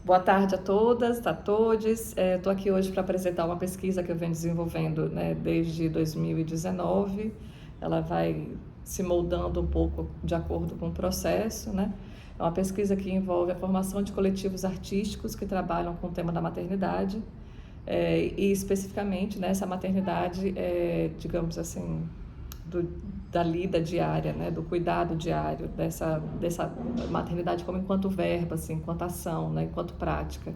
Boa tarde a todas, a todos. Estou aqui hoje para apresentar uma pesquisa que eu venho desenvolvendo, né, desde 2019. Ela vai se moldando um pouco de acordo com o processo, né? É uma pesquisa que envolve a formação de coletivos artísticos que trabalham com o tema da maternidade, e especificamente nessa maternidade, digamos assim, do, da lida diária, né, do cuidado diário dessa maternidade como enquanto verbo, assim, enquanto ação, né, enquanto prática.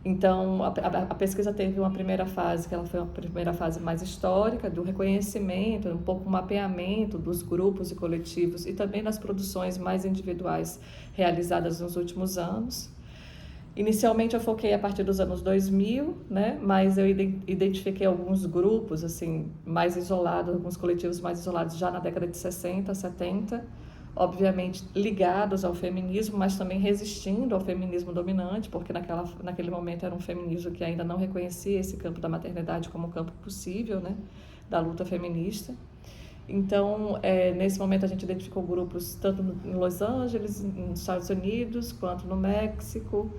Então, a pesquisa teve uma primeira fase, que ela foi uma primeira fase mais histórica, do reconhecimento, um pouco mapeamento dos grupos e coletivos e também das produções mais individuais realizadas nos últimos anos. Inicialmente eu foquei a partir dos anos 2000, né? Mas eu identifiquei alguns grupos assim mais isolados, alguns coletivos mais isolados já na década de 60, 70, obviamente ligados ao feminismo, mas também resistindo ao feminismo dominante, porque naquele momento era um feminismo que ainda não reconhecia esse campo da maternidade como um campo possível, né? Da luta feminista. Então, nesse momento a gente identificou grupos tanto em Los Angeles, nos Estados Unidos, quanto no México,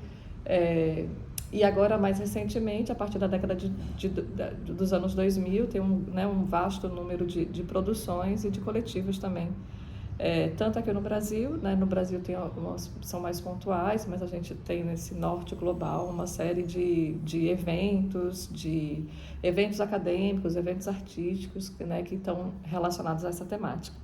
e agora, mais recentemente, a partir da década dos anos 2000, tem um vasto número de produções e de coletivos também. Tanto aqui no Brasil, né? No Brasil tem algumas são mais pontuais, mas a gente tem nesse norte global uma série de eventos acadêmicos, eventos artísticos, né? Que estão relacionados a essa temática.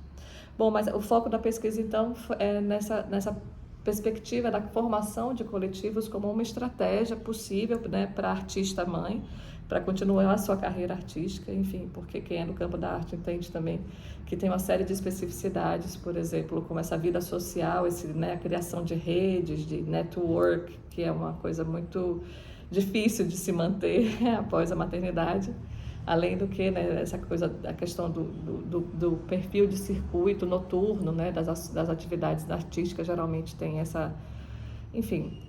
Bom, mas o foco da pesquisa, então, é nessa perspectiva da formação de coletivos como uma estratégia possível, né, para a artista mãe, para continuar a sua carreira artística, enfim, porque quem é no campo da arte entende também que tem uma série de especificidades, por exemplo, como essa vida social, né, a criação de redes, de network, que é uma coisa muito difícil de se manter após a maternidade. Além do que, né, essa coisa, a questão do perfil de circuito noturno, né, das atividades artísticas, geralmente tem essa, enfim.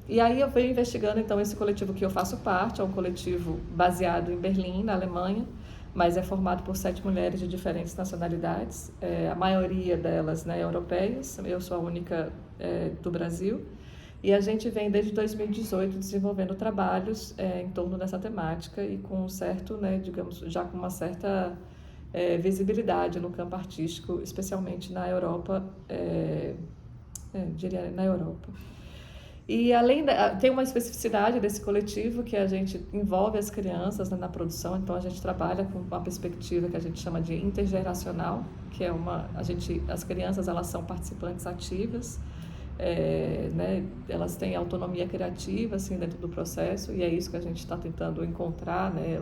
E aí eu venho investigando, então, esse coletivo que eu faço parte, é um coletivo baseado em Berlim, na Alemanha, mas é formado por 7 mulheres de diferentes nacionalidades, a maioria delas, né, europeias, eu sou a única do Brasil. E a gente vem desde 2018 desenvolvendo trabalhos em torno dessa temática e com um certo, né, digamos, já com uma certa visibilidade no campo artístico, especialmente na Europa, diria na Europa. E tem uma especificidade desse coletivo que a gente envolve as crianças, né, na produção, então a gente trabalha com uma perspectiva que a gente chama de intergeracional, que é as crianças, elas são participantes ativas, né, elas têm autonomia criativa assim dentro do processo, e é isso que a gente está tentando encontrar, né,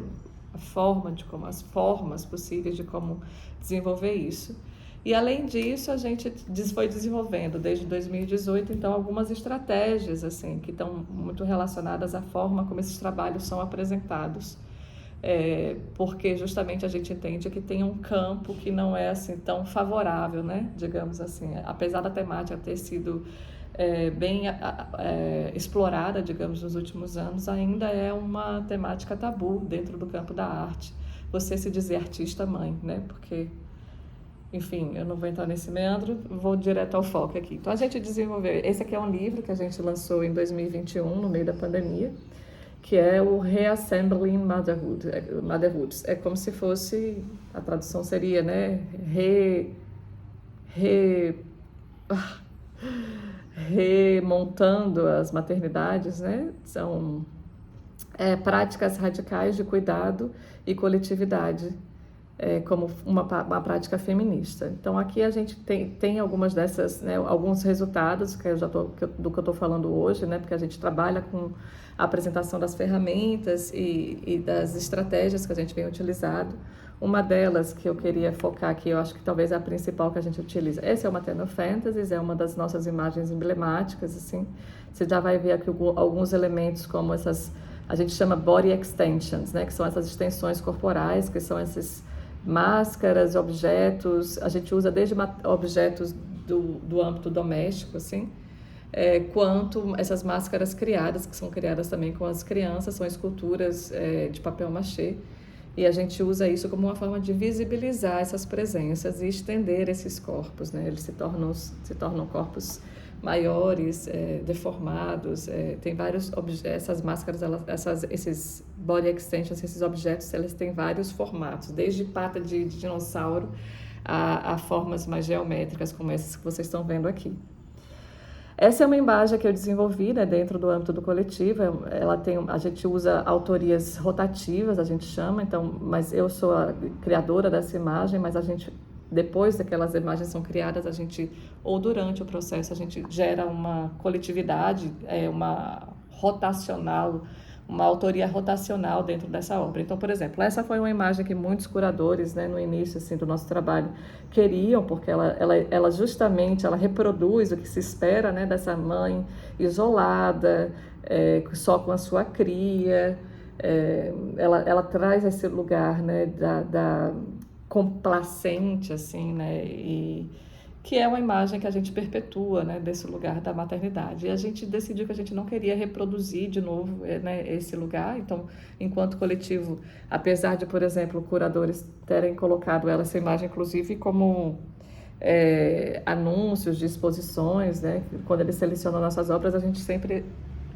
as formas possíveis de como desenvolver isso. E além disso, a gente foi desenvolvendo desde 2018, então, algumas estratégias assim que estão muito relacionadas à forma como esses trabalhos são apresentados. Porque justamente a gente entende que tem um campo que não é assim tão favorável, né? Digamos assim, apesar da temática ter sido bem explorada, digamos, nos últimos anos, ainda é uma temática tabu dentro do campo da arte. Você se dizer artista mãe, né? Porque, enfim, eu não vou entrar nesse meandro, vou direto ao foco aqui. Então, a gente desenvolveu... Esse aqui é um livro que a gente lançou em 2021, no meio da pandemia, que é o Reassembling Motherhoods. É como se fosse, a tradução seria, né, remontando as maternidades, né? São práticas radicais de cuidado e coletividade, como uma prática feminista. Então, aqui a gente tem algumas dessas, né, alguns resultados do que eu estou falando hoje, né, porque a gente trabalha com a apresentação das ferramentas e das estratégias que a gente vem utilizando. Uma delas que eu queria focar aqui, eu acho que talvez é a principal que a gente utiliza. Esse é o Maternal Fantasies, é uma das nossas imagens emblemáticas, assim. Você já vai ver aqui alguns elementos como essas, a gente chama body extensions, né, que são essas extensões corporais, que são esses máscaras, objetos, a gente usa desde objetos do âmbito doméstico, assim, quanto essas máscaras criadas, que são criadas também com as crianças, são esculturas de papel machê, e a gente usa isso como uma forma de visibilizar essas presenças e estender esses corpos, né? Eles se tornam corpos maiores, deformados, tem vários essas máscaras, esses body extensions, esses objetos, eles têm vários formatos, desde pata de dinossauro a formas mais geométricas, como essas que vocês estão vendo aqui. Essa é uma imagem que eu desenvolvi, né, dentro do âmbito do coletivo. A gente usa autorias rotativas, a gente chama, então, mas eu sou a criadora dessa imagem, mas a gente, depois daquelas imagens são criadas, ou durante o processo, a gente gera uma coletividade, uma autoria rotacional dentro dessa obra. Então, por exemplo, essa foi uma imagem que muitos curadores, né, no início assim, do nosso trabalho queriam, porque ela justamente reproduz o que se espera, né, dessa mãe isolada, só com a sua cria. Ela traz esse lugar, né, da complacente, assim, né, que é uma imagem que a gente perpetua, né, desse lugar da maternidade. E a gente decidiu que a gente não queria reproduzir de novo, né, esse lugar. Então, enquanto coletivo, apesar de, por exemplo, curadores terem colocado essa imagem, inclusive, como anúncios de exposições, né, quando eles selecionam nossas obras, a gente sempre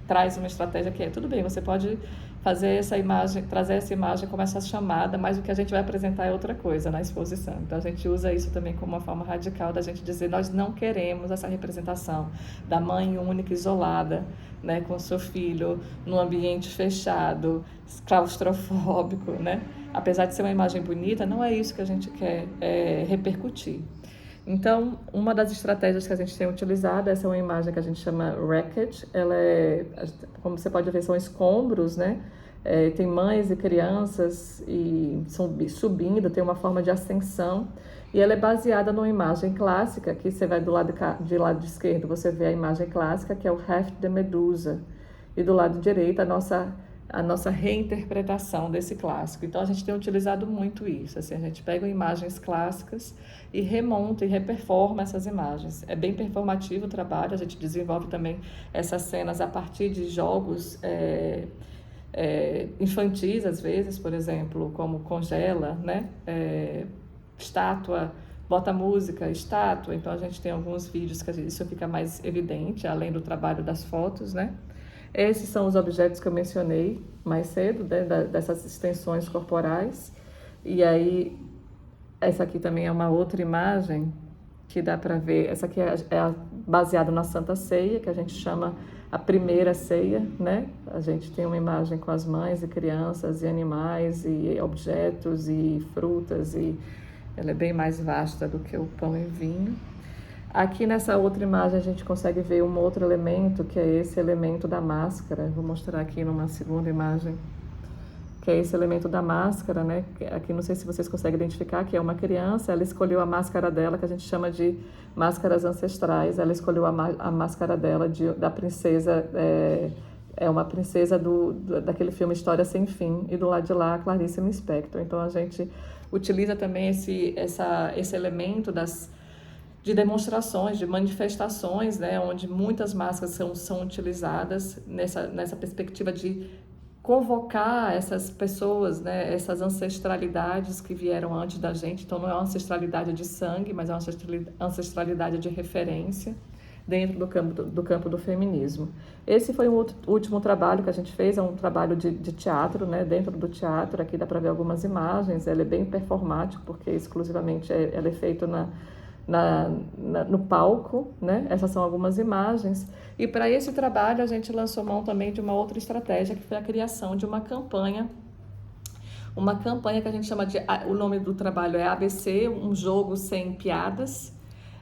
traz uma estratégia que tudo bem, você pode fazer essa imagem, trazer essa imagem como essa chamada, mas o que a gente vai apresentar é outra coisa na exposição. Então a gente usa isso também como uma forma radical da gente dizer, nós não queremos essa representação da mãe única, isolada, né, com seu filho, num ambiente fechado, claustrofóbico, né? Apesar de ser uma imagem bonita, não é isso que a gente quer repercutir. Então, uma das estratégias que a gente tem utilizado, essa é uma imagem que a gente chama wreckage, como você pode ver, são escombros, né? Tem mães e crianças e subindo, tem uma forma de ascensão, e ela é baseada numa imagem clássica, que você vai do lado esquerdo, você vê a imagem clássica, que é o Haft de Medusa, e do lado direito a nossa reinterpretação desse clássico. Então, a gente tem utilizado muito isso. Assim, a gente pega imagens clássicas e remonta e reperforma essas imagens. É bem performativo o trabalho, a gente desenvolve também essas cenas a partir de jogos infantis, às vezes, por exemplo, como congela, né? Estátua, bota música, estátua. Então, a gente tem alguns vídeos que isso fica mais evidente, além do trabalho das fotos, né? Esses são os objetos que eu mencionei mais cedo, né, dessas extensões corporais. E aí, essa aqui também é uma outra imagem que dá para ver. Essa aqui é baseada na Santa Ceia, que a gente chama a primeira ceia, né? A gente tem uma imagem com as mães e crianças e animais e objetos e frutas, e ela é bem mais vasta do que o pão e vinho. Aqui nessa outra imagem a gente consegue ver um outro elemento, que é esse elemento da máscara. Vou mostrar aqui numa segunda imagem, que é esse elemento da máscara, né? Aqui não sei se vocês conseguem identificar, que é uma criança, ela escolheu a máscara dela, que a gente chama de máscaras ancestrais. Ela escolheu a máscara dela da princesa, uma princesa daquele filme História Sem Fim, e do lado de lá a Clarice Lispector. Então a gente utiliza também esse elemento de demonstrações, de manifestações, né, onde muitas máscaras são utilizadas nessa perspectiva de convocar essas pessoas, né, essas ancestralidades que vieram antes da gente. Então não é uma ancestralidade de sangue, mas é uma ancestralidade de referência dentro do campo do feminismo. Esse foi o último trabalho que a gente fez, é um trabalho de teatro, né, dentro do teatro. Aqui dá para ver algumas imagens, ele é bem performático, porque exclusivamente ele é feito no palco, né? Essas são algumas imagens. E para esse trabalho a gente lançou mão também de uma outra estratégia, que foi a criação de uma campanha que a gente chama o nome do trabalho é ABC, um jogo sem piadas,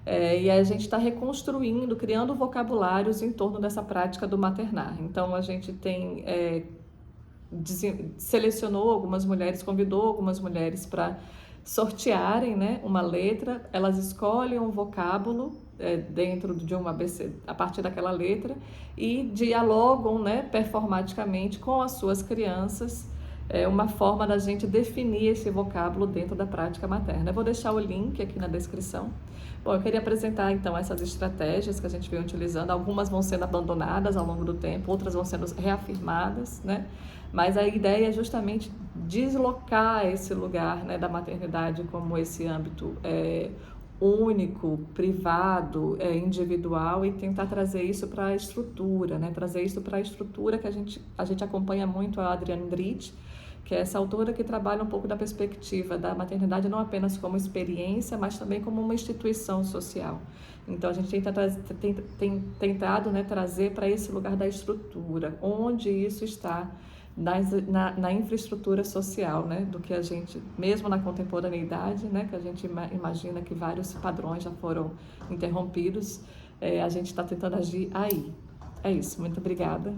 e a gente está reconstruindo, criando vocabulários em torno dessa prática do maternar. Então a gente tem selecionou algumas mulheres, convidou algumas mulheres para sortearem, né, uma letra. Elas escolhem um vocábulo dentro de uma ABC, a partir daquela letra, e dialogam, né, performaticamente com as suas crianças, uma forma da gente definir esse vocábulo dentro da prática materna. Eu vou deixar o link aqui na descrição. Bom, eu queria apresentar então essas estratégias que a gente vem utilizando. Algumas vão sendo abandonadas ao longo do tempo, outras vão sendo reafirmadas, né? Mas a ideia é justamente deslocar esse lugar, né, da maternidade como esse âmbito único, privado, individual, e tentar trazer isso para a estrutura, né? Trazer isso para a estrutura que a gente acompanha muito a Adrienne Brich, que é essa autora que trabalha um pouco da perspectiva da maternidade não apenas como experiência, mas também como uma instituição social. Então, a gente tem tentado, né, trazer para esse lugar da estrutura, onde isso está na infraestrutura social, né, do que a gente, mesmo na contemporaneidade, né, que a gente imagina que vários padrões já foram interrompidos, a gente está tentando agir aí. É isso, muito obrigada.